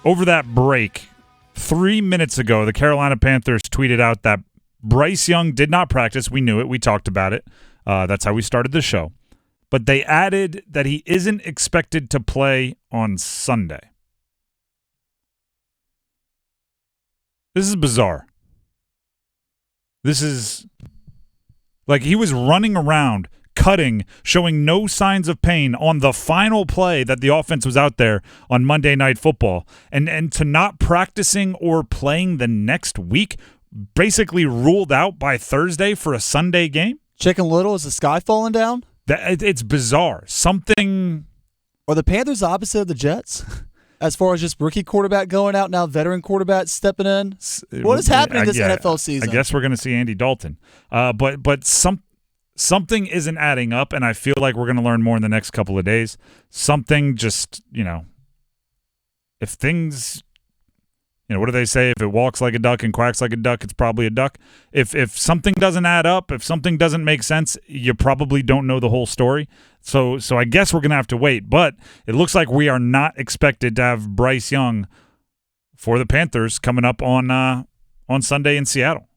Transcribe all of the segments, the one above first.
over that break, 3 minutes ago, the Carolina Panthers tweeted out that Bryce Young did not practice. We knew it. We talked about it. That's how we started the show. But they added that he isn't expected to play on Sunday. This is bizarre. This is like he was running around, cutting, showing no signs of pain on the final play that the offense was out there on Monday Night Football. And to not practicing or playing the next week, basically ruled out by Thursday for a Sunday game? Chicken Little, is the sky falling down? It's bizarre. Something. Are the Panthers the opposite of the Jets? As far as just rookie quarterback going out, now veteran quarterback stepping in? What is happening this NFL season? I guess we're going to see Andy Dalton. But something isn't adding up, and I feel like we're going to learn more in the next couple of days. Something just, if things, what do they say? If it walks like a duck and quacks like a duck, it's probably a duck. If something doesn't add up, if something doesn't make sense, you probably don't know the whole story. So I guess we're going to have to wait. But it looks like we are not expected to have Bryce Young for the Panthers coming up on Sunday in Seattle.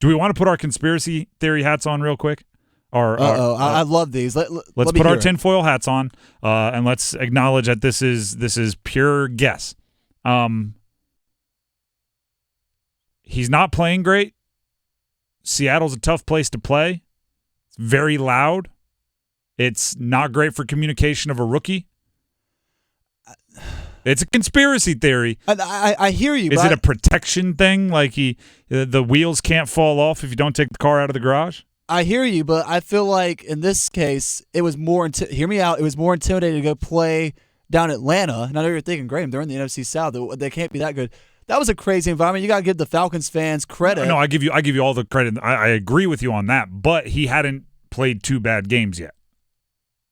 Do we want to put our conspiracy theory hats on real quick? I love these. Let's put our tinfoil hats on, and let's acknowledge that this is pure guess. He's not playing great. Seattle's a tough place to play. It's very loud. It's not great for communication of a rookie. It's a conspiracy theory. I hear you. Is it a protection thing? Like the wheels can't fall off if you don't take the car out of the garage? I hear you, but I feel like in this case, it was more. Hear me out. It was more intimidating to go play down Atlanta. And I know you're thinking, Graham, they're in the NFC South. They can't be that good. That was a crazy environment. You got to give the Falcons fans credit. No, I give you all the credit. I agree with you on that. But he hadn't played 2 bad games yet.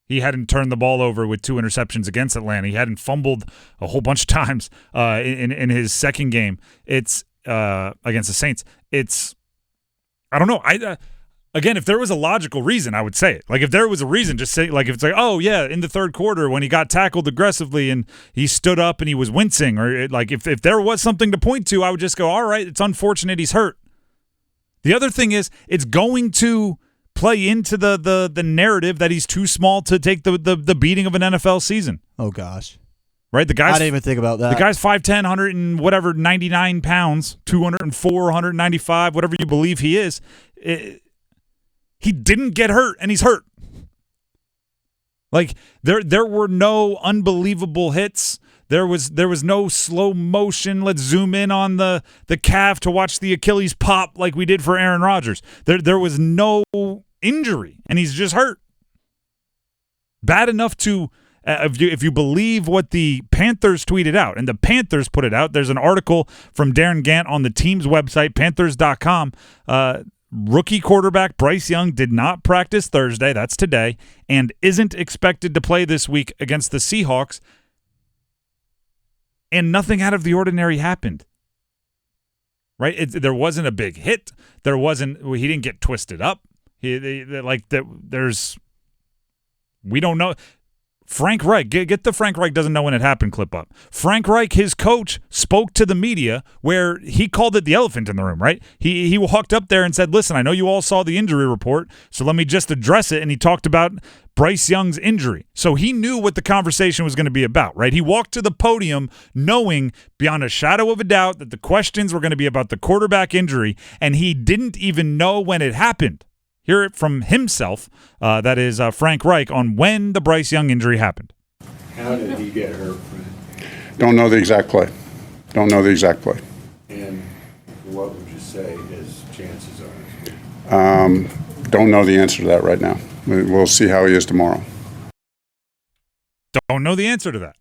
He hadn't turned the ball over with 2 interceptions against Atlanta. He hadn't fumbled a whole bunch of times in his second game. It's against the Saints. I don't know. Again, if there was a logical reason, I would say it. Like, if there was a reason, just say, like, if it's like, oh, yeah, in the third quarter when he got tackled aggressively and he stood up and he was wincing, or, like, if there was something to point to, I would just go, all right, it's unfortunate he's hurt. The other thing is, it's going to play into the narrative that he's too small to take the beating of an NFL season. Oh, gosh. Right? I didn't even think about that. The guy's 5'10", 100 and whatever, 99 pounds, 204, 195, whatever you believe he is. He didn't get hurt, and he's hurt. Like, there were no unbelievable hits. There was no slow motion. Let's zoom in on the calf to watch the Achilles pop like we did for Aaron Rodgers. There was no injury, and he's just hurt. Bad enough to, if you believe what the Panthers tweeted out, and the Panthers put it out, there's an article from Darren Gant on the team's website, Panthers.com. Rookie quarterback Bryce Young did not practice Thursday, that's today, and isn't expected to play this week against the Seahawks. And nothing out of the ordinary happened. Right? There wasn't a big hit. He didn't get twisted up. We don't know. Frank Reich, get the Frank Reich doesn't know when it happened clip up. Frank Reich, his coach, spoke to the media where he called it the elephant in the room, right? He walked up there and said, listen, I know you all saw the injury report, so let me just address it. And he talked about Bryce Young's injury. So he knew what the conversation was going to be about, right? He walked to the podium knowing beyond a shadow of a doubt that the questions were going to be about the quarterback injury, and he didn't even know when it happened. Hear it from himself, that is Frank Reich, on when the Bryce Young injury happened. How did he get hurt, Frank? Don't know the exact play. And what would you say his chances are? Don't know the answer to that right now. We'll see how he is tomorrow. Don't know the answer to that.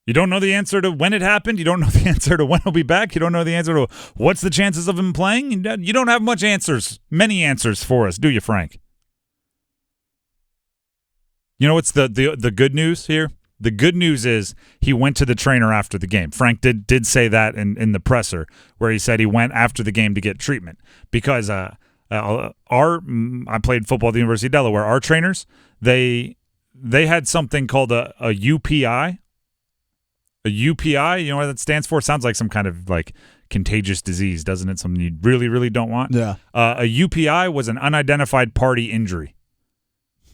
You don't know the answer to when it happened. You don't know the answer to when he'll be back. You don't know the answer to what's the chances of him playing. You don't have many answers for us, do you, Frank? You know what's the good news here? The good news is he went to the trainer after the game. Frank did say that in the presser where he said he went after the game to get treatment because I played football at the University of Delaware. Our trainers, they had something called a UPI. A UPI, you know what that stands for? Sounds like some kind of like contagious disease, doesn't it? Something you really, really don't want. Yeah. A UPI was an unidentified party injury.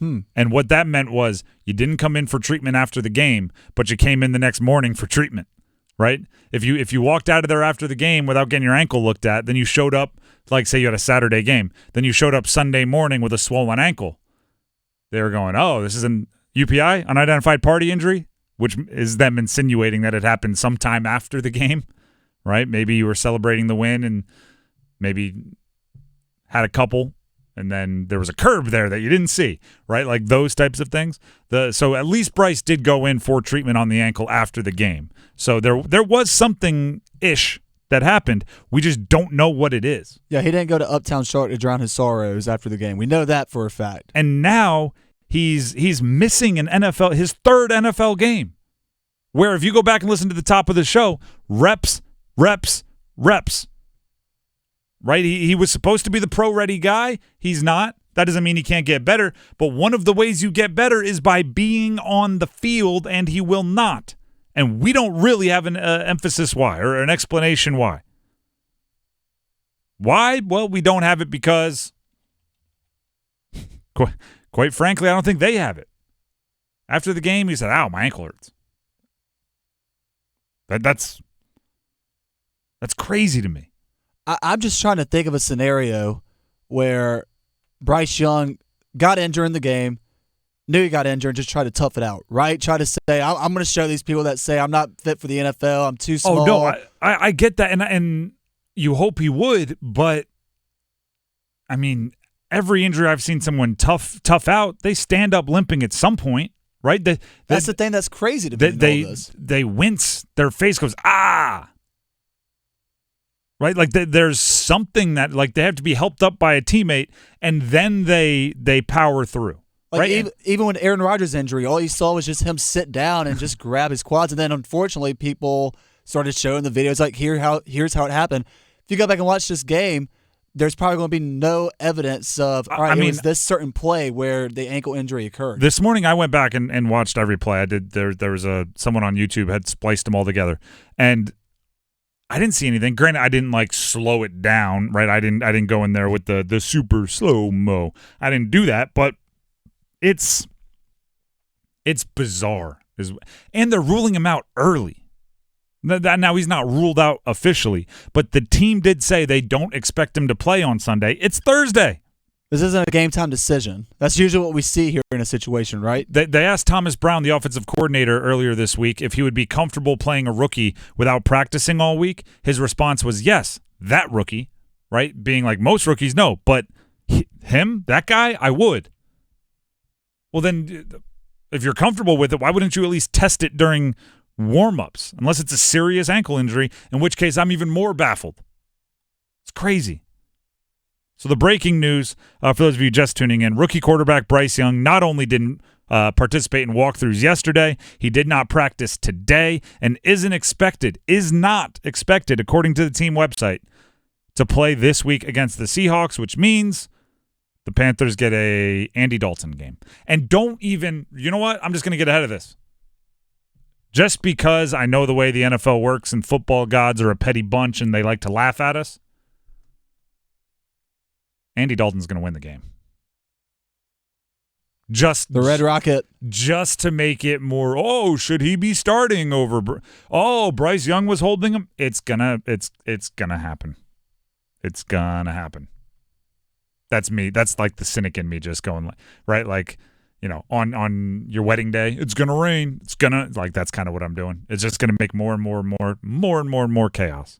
And what that meant was you didn't come in for treatment after the game, but you came in the next morning for treatment, right? If you walked out of there after the game without getting your ankle looked at, then you showed up, like say you had a Saturday game, then you showed up Sunday morning with a swollen ankle. They were going, oh, this is an UPI, unidentified party injury, which is them insinuating that it happened sometime after the game, right? Maybe you were celebrating the win and maybe had a couple, and then there was a curb there that you didn't see, right? Like those types of things. So at least Bryce did go in for treatment on the ankle after the game. So there was something-ish that happened. We just don't know what it is. Yeah, he didn't go to Uptown Charlotte to drown his sorrows after the game. We know that for a fact. And now he's missing his third NFL game. Where if you go back and listen to the top of the show, reps. Right? He was supposed to be the pro-ready guy. He's not. That doesn't mean he can't get better. But one of the ways you get better is by being on the field, and he will not. And we don't really have an emphasis why or an explanation why. Why? Well, we don't have it because, quite frankly, I don't think they have it. After the game, he said, ow, my ankle hurts. That's crazy to me. I'm just trying to think of a scenario where Bryce Young got injured in the game, knew he got injured, and just tried to tough it out, right? Try to say, I'm going to show these people that say I'm not fit for the NFL, I'm too small. Oh, no, I get that, and you hope he would, but, I mean, every injury I've seen someone tough out, they stand up limping at some point, right? That's the thing that's crazy to me in all this. They wince, their face goes, ah! Right, like there's something that like they have to be helped up by a teammate, and then they power through. Like right? even when Aaron Rodgers' injury, all you saw was just him sit down and just grab his quads, and then unfortunately people started showing the videos like here's how it happened. If you go back and watch this game, there's probably going to be no evidence of all right, it was this certain play where the ankle injury occurred. This morning I went back and watched every play. I did. There was someone on YouTube had spliced them all together, and I didn't see anything. Granted, I didn't like slow it down, right? I didn't go in there with the super slow mo. I didn't do that, but it's bizarre. And they're ruling him out early. Now he's not ruled out officially, but the team did say they don't expect him to play on Sunday. It's Thursday. This isn't a game time decision. That's usually what we see here in a situation, right? They asked Thomas Brown, the offensive coordinator, earlier this week if he would be comfortable playing a rookie without practicing all week. His response was yes, that rookie, right? Being like most rookies, no, but him, that guy, I would. Well, then if you're comfortable with it, why wouldn't you at least test it during warm-ups? Unless it's a serious ankle injury, in which case I'm even more baffled. It's crazy. So the breaking news, for those of you just tuning in, rookie quarterback Bryce Young not only didn't participate in walkthroughs yesterday, he did not practice today and is not expected, according to the team website, to play this week against the Seahawks, which means the Panthers get a Andy Dalton game. And don't even, you know what? I'm just going to get ahead of this. Just because I know the way the NFL works and football gods are a petty bunch and they like to laugh at us, Andy Dalton's going to win the game. Just the Red Rocket. Just to make it more, should he be starting over? Bryce Young was holding him. It's gonna happen. It's gonna happen. That's me. That's like the cynic in me just going, right? Like, on your wedding day, it's gonna rain. It's gonna, like, that's kind of what I'm doing. It's just gonna make more and more chaos.